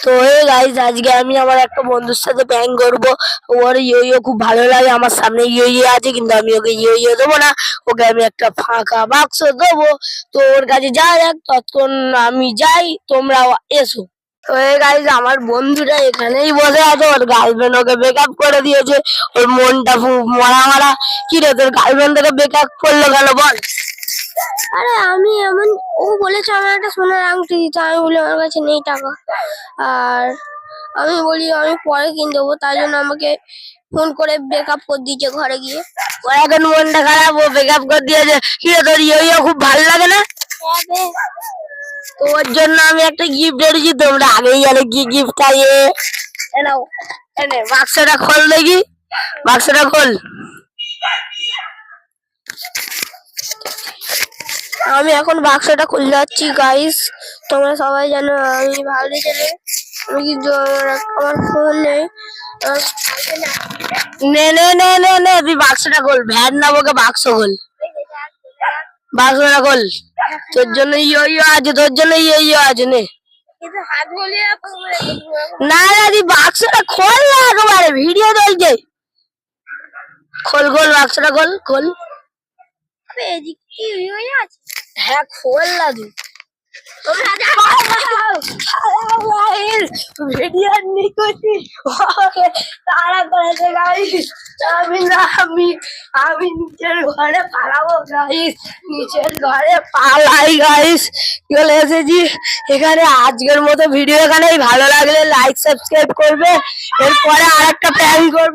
তো গাইস আজকে আমি আমার একটা বন্ধুর সাথে প্র্যাঙ্ক করবো। ওর ইয়ো খুব ভালো লাগে। আমার সামনে ইয়ো আছে কিন্তু আমি ওকে ইয়ো দেবো না। ওকে আমি একটা ফাঁকা বাক্স দেবো। তো ওর কাছে যা যাক ততক্ষণ আমি যাই, তোমরা এসো। তো গাইস আমার বন্ধুটা এখানেই বসে আছে। ওর গার্লফ্রেন্ড ওকে ব্রেকআপ করে দিয়েছে। ওর মনটা মরা মরা। কি রে, তোর গার্লফ্রেন্ড তোকে ব্রেকআপ করলো কেন বল? আরে আমি এমন, ও বলেছে আমার একটা সোনার আংটি দিতে, আমি বলি আমার কাছে নেই টাকা। আর আমি বলি আমি পরে কিনে দেবো, তাই জন্য আমাকে ফোন করে ব্রেকআপ করে দিয়েছে ঘরে গিয়ে। ওর এখন মনটা খারাপ, ও ব্রেকআপ করে দিয়েছে। কি রে, তোর ইয়ো খুব ভালো লাগে না? তো ওর জন্য আমি একটা গিফট এনেছি। তোমরা আগেই জানো কি গিফট চাইয়ে। নাও, এনে বাক্সটা খোল দেখি, বাক্সটা খোল। আমি এখন বাক্সটা খুলে যাচ্ছি গাইস। তোমরা সবাই জানো আমি ভালো ছেলে, আমি কিন্তু আমার ফোন নেই। নে নে নে নে নে তুই বাক্সটা খোল। ভ্যান নামকে বাক্স খোল, বাক্সটা খোল। তোর জন্য ইয়ো আছে, তোর জন্য ইয়ো আছে। নে হাত বলিয়ে না না, তুই বাক্সটা খোল না, একেবারে ভিডিও চলছে। খোল খোল বাক্সটা খোল খোল। হ্যাঁ খোল না তুই। ভিডিও নিকটি তারা করেছে গাইস। আমি না আমি আমি নিচের ঘরে পালাবো গাইস, নিচের ঘরে পালাই গাইস। চলে এসেছি এখানে। আজকের মতো ভিডিও এখানেই। ভালো লাগলে লাইক সাবস্ক্রাইব করবে। এরপরে আরেকটা প্ল্যান করবো।